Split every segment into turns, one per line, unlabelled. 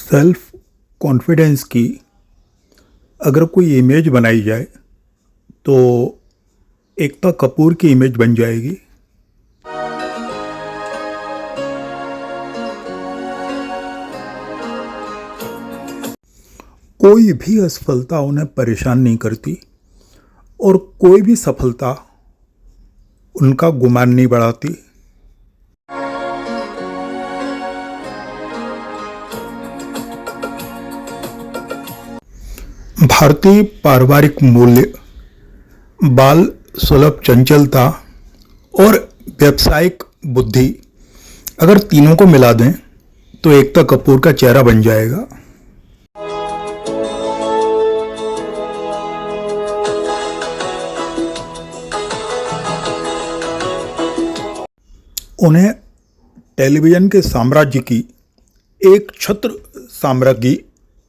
Self confidence की अगर कोई इमेज बनाई जाए तो एकता कपूर की इमेज बन जाएगी। कोई भी असफलता उन्हें परेशान नहीं करती और कोई भी सफलता उनका गुमान नहीं बढ़ाती। भारतीय पारिवारिक मूल्य, बाल सुलभ चंचलता और व्यावसायिक बुद्धि, अगर तीनों को मिला दें तो एकता कपूर का चेहरा बन जाएगा। उन्हें टेलीविजन के साम्राज्य की एक छत्र साम्राज्ञी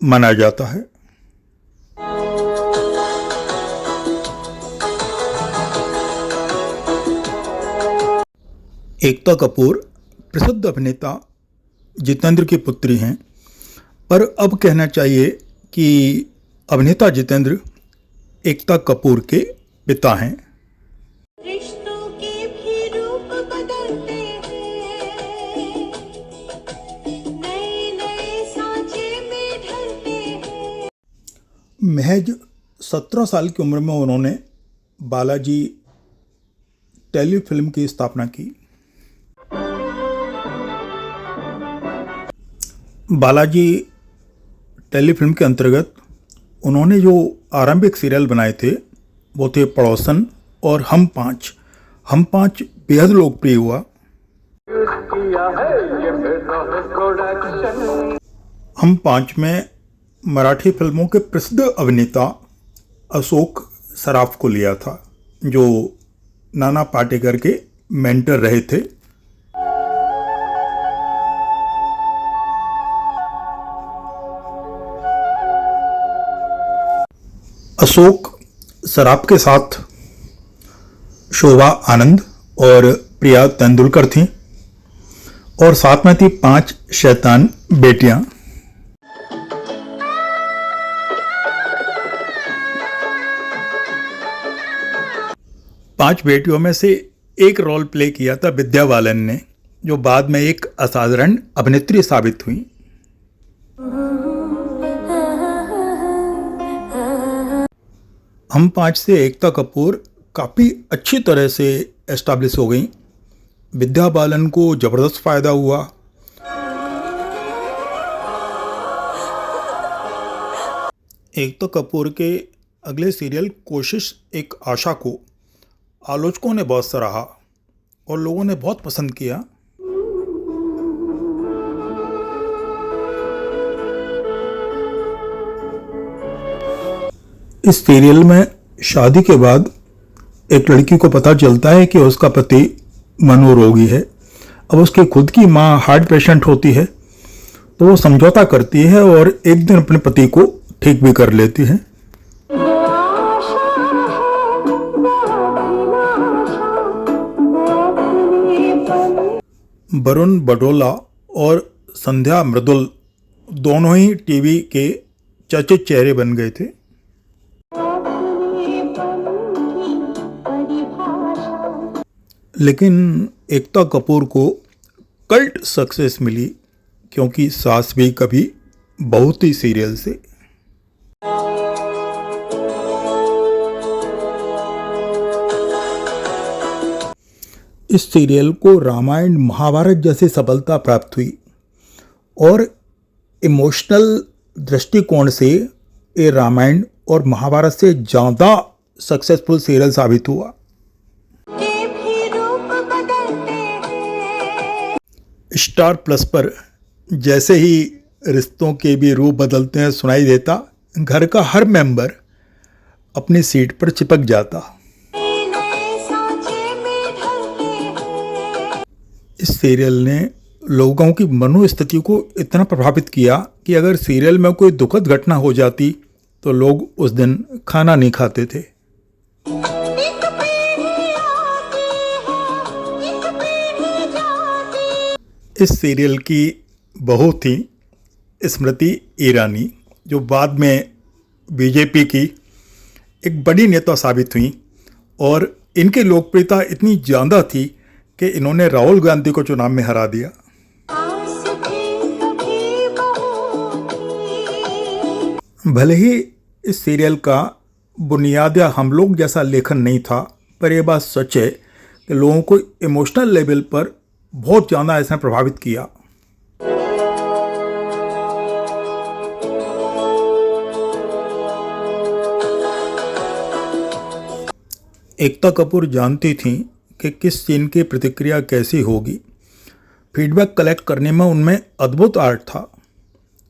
माना जाता है। एकता कपूर प्रसिद्ध अभिनेता जितेंद्र की पुत्री हैं, पर अब कहना चाहिए कि अभिनेता जितेंद्र एकता कपूर के पिता हैं।
रिश्तों के भी रूप बदलते हैं, नए नए सांचे में ढलते हैं।
महज 17 साल की उम्र में उन्होंने बालाजी टेलीफिल्म की स्थापना की। बालाजी टेलीफिल्म के अंतर्गत उन्होंने जो आरंभिक सीरियल बनाए थे वो थे पड़ोसन और हम पाँच बेहद लोकप्रिय हुआ। हम पाँच में मराठी फिल्मों के प्रसिद्ध अभिनेता अशोक सराफ को लिया था, जो नाना पाटेकर के मेंटर रहे थे। अशोक सराफ के साथ शोभा आनंद और प्रिया तेंदुलकर थीं और साथ में थी 5 शैतान बेटियां। पांच बेटियों में से एक रोल प्ले किया था विद्या बालन ने, जो बाद में एक असाधारण अभिनेत्री साबित हुई। हम पाँच से एकता कपूर काफ़ी अच्छी तरह से एस्टैब्लिश हो गई। विद्या बालन को ज़बरदस्त फ़ायदा हुआ। एकता कपूर के अगले सीरियल कोशिश एक आशा को आलोचकों ने बहुत सराहा और लोगों ने बहुत पसंद किया। इस सीरियल में शादी के बाद एक लड़की को पता चलता है कि उसका पति मनोरोगी है। अब उसकी खुद की माँ हार्ट पेशेंट होती है, तो वो समझौता करती है और एक दिन अपने पति को ठीक भी कर लेती है। वरुण बडोला और संध्या मृदुल दोनों ही टीवी के चर्चित चेहरे बन गए थे। लेकिन एकता कपूर को कल्ट सक्सेस मिली क्योंकि सास भी कभी बहू थी सीरियल से। इस सीरियल को रामायण महाभारत जैसी सफलता प्राप्त हुई और इमोशनल दृष्टिकोण से ये रामायण और महाभारत से ज़्यादा सक्सेसफुल सीरियल साबित हुआ। स्टार प्लस पर जैसे ही रिश्तों के भी रूप बदलते हैं सुनाई देता, घर का हर मेंबर अपनी सीट पर चिपक जाता। इस सीरियल ने लोगों की मनोस्थिति को इतना प्रभावित किया कि अगर सीरियल में कोई दुखद घटना हो जाती तो लोग उस दिन खाना नहीं खाते थे। इस सीरियल की बहू थी स्मृति ईरानी, जो बाद में बीजेपी की एक बड़ी नेता साबित हुई, और इनकी लोकप्रियता इतनी ज़्यादा थी कि इन्होंने राहुल गांधी को चुनाव में हरा दिया।
आस थी कभी बहू की।
भले ही इस सीरियल का बुनियादिया हम लोग जैसा लेखन नहीं था, पर यह बात सच है कि लोगों को इमोशनल लेवल पर बहुत ज़्यादा इसने प्रभावित किया। एकता कपूर जानती थीं कि किस सीन की प्रतिक्रिया कैसी होगी। फीडबैक कलेक्ट करने में उनमें अद्भुत आर्ट था,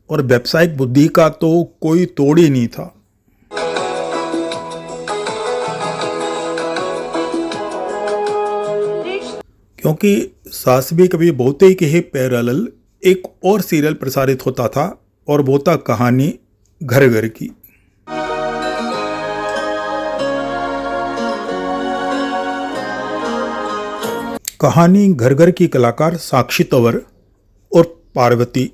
और व्यावसायिक बुद्धि का तो कोई तोड़ ही नहीं था। क्योंकि सास भी कभी बहुते के ही पैरेलल एक और सीरियल प्रसारित होता था, और वो था कहानी घर घर की। कहानी घर घर की कलाकार साक्षी तंवर और पार्वती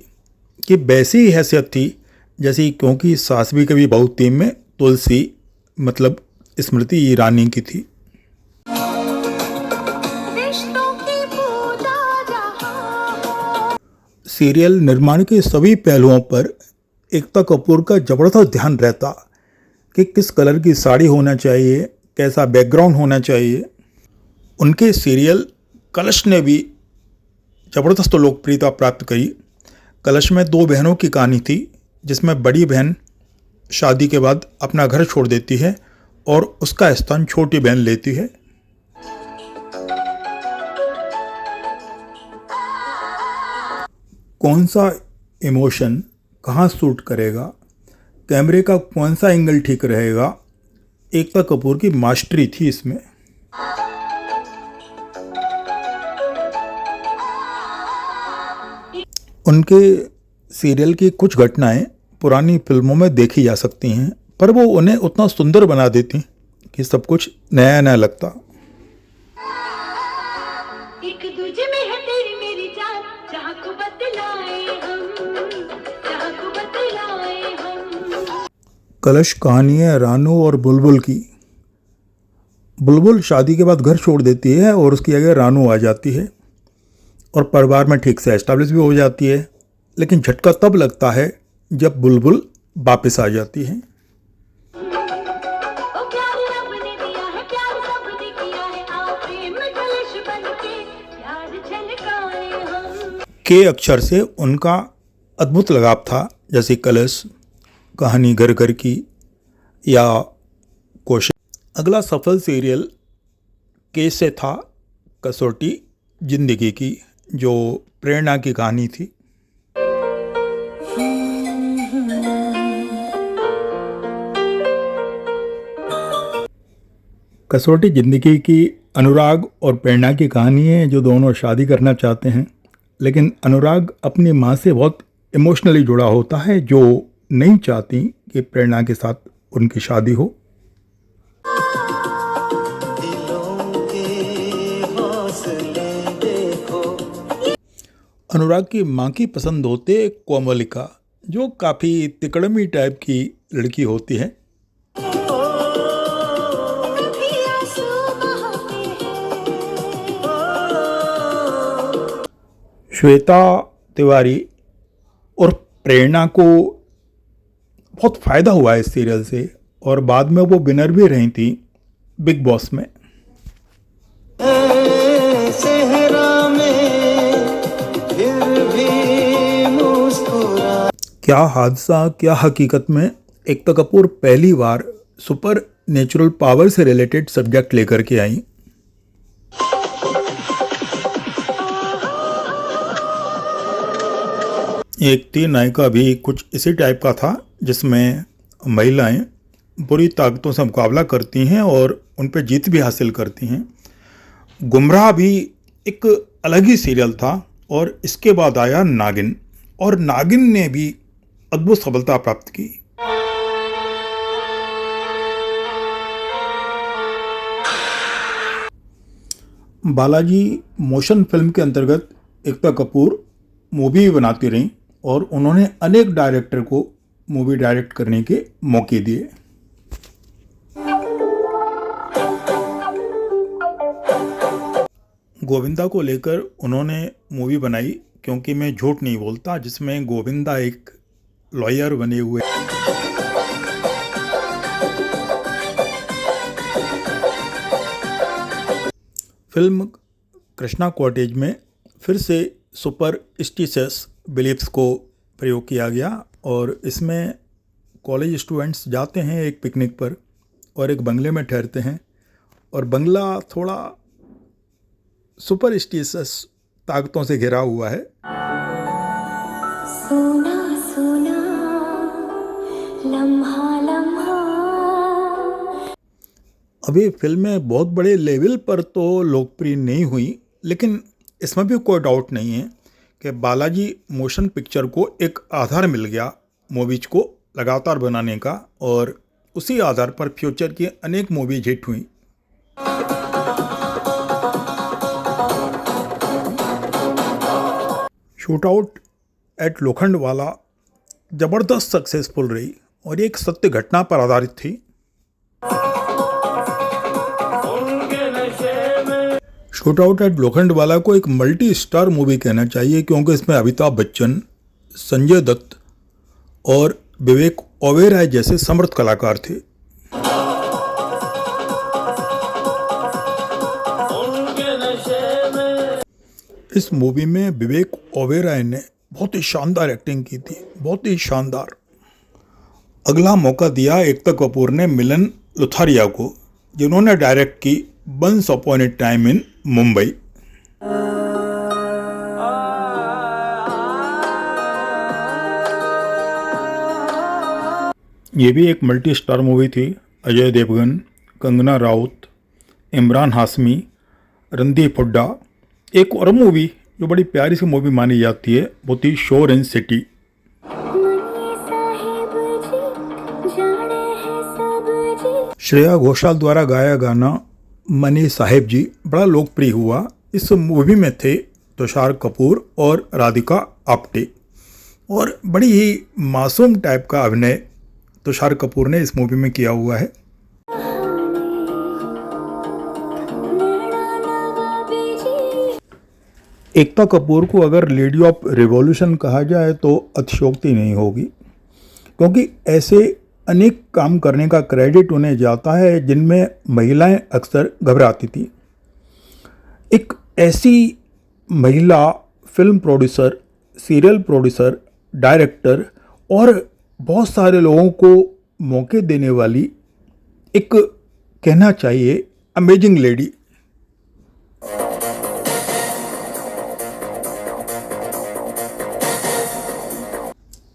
की वैसी ही हैसियत थी जैसी, क्योंकि सास भी कभी बहू टीम में तुलसी मतलब स्मृति ईरानी की थी।
रिश्तों की पूजा जहां।
सीरियल निर्माण के सभी पहलुओं पर एकता कपूर का जबरदस्त ध्यान रहता कि किस कलर की साड़ी होना चाहिए, कैसा बैकग्राउंड होना चाहिए। उनके सीरियल कलश ने भी जबरदस्त लोकप्रियता प्राप्त करी। कलश में दो बहनों की कहानी थी, जिसमें बड़ी बहन शादी के बाद अपना घर छोड़ देती है और उसका स्थान छोटी बहन लेती है। कौन सा इमोशन कहाँ सूट करेगा, कैमरे का कौन सा एंगल ठीक रहेगा, एकता कपूर की मास्टरी थी इसमें। उनके सीरियल की कुछ घटनाएं पुरानी फिल्मों में देखी जा सकती हैं, पर वो उन्हें उतना सुंदर बना देती कि सब कुछ नया नया लगता।
एक दूजे में है तेरी मेरी जान, जहाँ को बतलाए हम।
कलश कहानी है रानू और बुलबुल की। बुलबुल शादी के बाद घर छोड़ देती है और उसकी जगह रानू आ जाती है, और परिवार में ठीक से एस्टैब्लिश भी हो जाती है। लेकिन झटका तब लगता है जब बुलबुल वापस आ जाती है।
ओ प्यार रब ने दिया है, प्यार सबने किया है, आओ प्रेम कलश बनके प्यार झलकाए हम।
के अक्षर से उनका अद्भुत लगाव था, जैसे कलश, कहानी घर घर की या कोशिश। अगला सफल सीरियल के से था कसौटी जिंदगी की, जो प्रेरणा की कहानी थी। कसौटी जिंदगी की अनुराग और प्रेरणा की कहानी है, जो दोनों शादी करना चाहते हैं, लेकिन अनुराग अपनी माँ से बहुत इमोशनली जुड़ा होता है, जो नहीं चाहती कि प्रेरणा के साथ उनकी शादी हो। अनुराग की माँ की पसंद होते कोमलिका, जो काफ़ी तिकड़मी टाइप की लड़की होती है।
कभी आंसू बहाते हैं।
श्वेता तिवारी और प्रेरणा को बहुत फ़ायदा हुआ इस सीरियल से, और बाद में वो विनर भी रही थी बिग बॉस में। क्या हादसा क्या हकीकत में एकता कपूर पहली बार सुपर नेचुरल पावर से रिलेटेड सब्जेक्ट लेकर के आई। एक थी नायिका भी कुछ इसी टाइप का था, जिसमें महिलाएं बुरी ताकतों से मुकाबला करती हैं और उन पर जीत भी हासिल करती हैं। गुमराह भी एक अलग ही सीरियल था, और इसके बाद आया नागिन, और नागिन ने भी अद्भुत सफलता प्राप्त की। बालाजी मोशन फिल्म के अंतर्गत एकता कपूर मूवी भी बनाती रहीं, और उन्होंने अनेक डायरेक्टर को मूवी डायरेक्ट करने के मौके दिए। गोविंदा को लेकर उन्होंने मूवी बनाई क्योंकि मैं झूठ नहीं बोलता, जिसमें गोविंदा एक लॉयर बने हुए। फिल्म कृष्णा कॉटेज में फिर से सुपरस्टिशियस बिलीफ्स को प्रयोग किया गया और इसमें कॉलेज स्टूडेंट्स जाते हैं एक पिकनिक पर और एक बंगले में ठहरते हैं और बंगला थोड़ा सुपरस्टिशियस ताकतों से घिरा हुआ है।
सोना सोना लम्हा लम्हा।
अभी फिल्में बहुत बड़े लेवल पर तो लोकप्रिय नहीं हुई, लेकिन इसमें भी कोई डाउट नहीं है कि बालाजी मोशन पिक्चर को एक आधार मिल गया मूवीज को लगातार बनाने का और उसी आधार पर फ्यूचर की अनेक मूवीज हिट हुई। शूट आउट एट लोखंडवाला जबरदस्त सक्सेसफुल रही और एक सत्य घटना पर आधारित थी। शूट आउट एट लोखंडवाला को एक मल्टी स्टार मूवी कहना चाहिए क्योंकि इसमें अमिताभ बच्चन, संजय दत्त और विवेक ओबेरॉय जैसे समर्थ कलाकार थे। इस मूवी में विवेक ओबेरॉय ने बहुत ही शानदार एक्टिंग की थी, बहुत ही शानदार। अगला मौका दिया एकता कपूर ने मिलन लुथारिया को, जिन्होंने डायरेक्ट की once upon a time in Mumbai. ये भी एक मल्टी स्टार मूवी थी। अजय देवगन, कंगना राउत, इमरान हाशमी, रणदीप हुड्डा। एक और मूवी जो बड़ी प्यारी सी मूवी मानी जाती है वो थी शोर एंड सिटी। श्रेया घोषाल द्वारा गाया गाना मनी साहेब जी बड़ा लोकप्रिय हुआ। इस मूवी में थे तुषार कपूर और राधिका आप्टे और बड़ी ही मासूम टाइप का अभिनय तुषार कपूर ने इस मूवी में किया हुआ है। एकता कपूर को अगर लेडी ऑफ रिवॉल्यूशन कहा जाए तो अतिशयोक्ति नहीं होगी, क्योंकि ऐसे अनेक काम करने का क्रेडिट उन्हें जाता है जिनमें महिलाएं अक्सर घबराती थी। एक ऐसी महिला film producer, serial producer, director और बहुत सारे लोगों को मौके देने वाली एक, कहना चाहिए, अमेजिंग लेडी।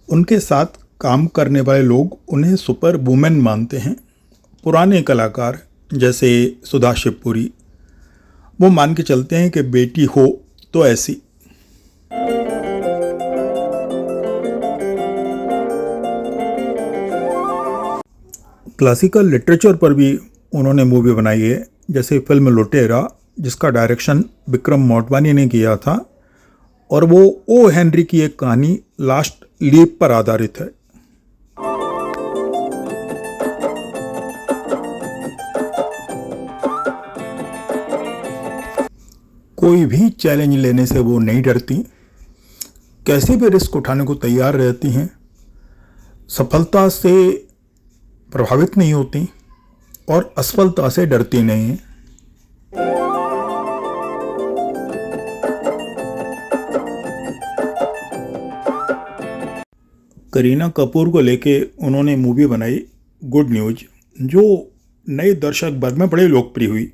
उनके साथ काम करने वाले लोग उन्हें सुपर वुमेन मानते हैं। पुराने कलाकार जैसे सुधा शिवपुरी, वो मान के चलते हैं कि बेटी हो तो ऐसी। क्लासिकल लिटरेचर पर भी उन्होंने मूवी बनाई है, जैसे फिल्म लुटेरा, जिसका डायरेक्शन विक्रम मोटवानी ने किया था और वो ओ हेनरी की एक कहानी लास्ट लीप पर आधारित है। कोई भी चैलेंज लेने से वो नहीं डरती, कैसे भी रिस्क उठाने को तैयार रहती हैं, सफलता से प्रभावित नहीं होती और असफलता से डरती नहीं हैं। करीना कपूर को लेके उन्होंने मूवी बनाई गुड न्यूज, जो नए दर्शक वर्ग में बड़े लोकप्रिय हुई।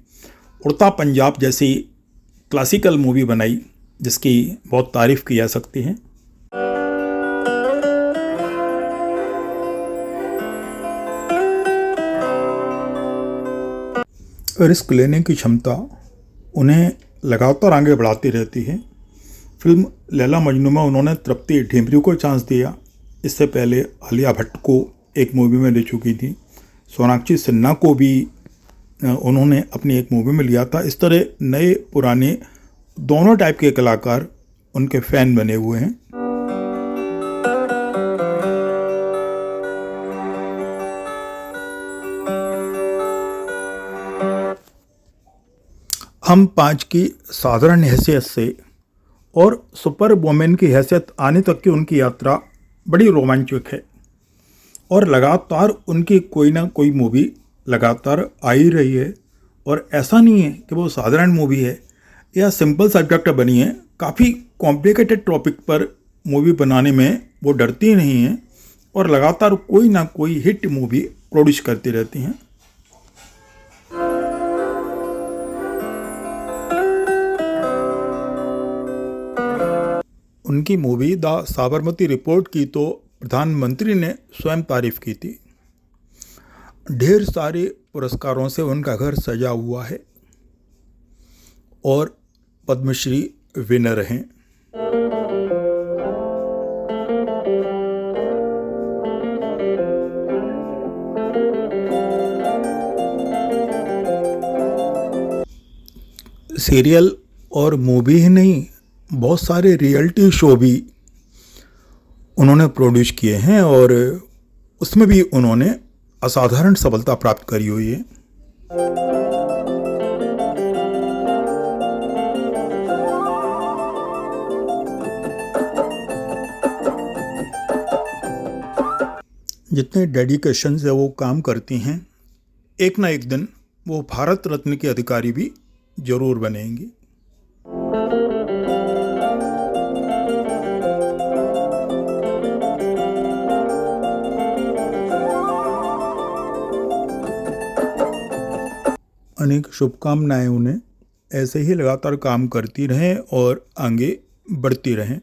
उड़ता पंजाब जैसी क्लासिकल मूवी बनाई जिसकी बहुत तारीफ की जा सकती है। रिस्क लेने की क्षमता उन्हें लगातार आगे बढ़ाती रहती है। फिल्म लैला मजनू में उन्होंने तृप्ति ढीमरी को चांस दिया। इससे पहले आलिया भट्ट को एक मूवी में ले चुकी थी। सोनाक्षी सिन्हा को भी उन्होंने अपनी एक मूवी में लिया था। इस तरह नए पुराने दोनों टाइप के कलाकार उनके फैन बने हुए हैं। हम 5 की साधारण हैसियत से और सुपर वुमेन की हैसियत आने तक की उनकी यात्रा बड़ी रोमांचक है और लगातार उनकी कोई ना कोई मूवी लगातार आ ही रही है। और ऐसा नहीं है कि वो साधारण मूवी है या सिंपल सब्जेक्ट बनी है, काफ़ी कॉम्प्लिकेटेड टॉपिक पर मूवी बनाने में वो डरती नहीं हैं और लगातार कोई ना कोई हिट मूवी प्रोड्यूस करती रहती हैं। उनकी मूवी द साबरमती रिपोर्ट की तो प्रधानमंत्री ने स्वयं तारीफ की थी। ढेर सारे पुरस्कारों से उनका घर सजा हुआ है और पद्मश्री विनर हैं। सीरियल और मूवी ही नहीं, बहुत सारे रियलिटी शो भी उन्होंने प्रोड्यूस किए हैं और उसमें भी उन्होंने असाधारण सफलता प्राप्त करी हुई है। जितने डेडिकेशन से वो काम करती हैं, एक ना एक दिन वो भारत रत्न के अधिकारी भी जरूर बनेंगी। अनेक शुभकामनाएं उन्हें, ऐसे ही लगातार काम करती रहें और आगे बढ़ती रहें।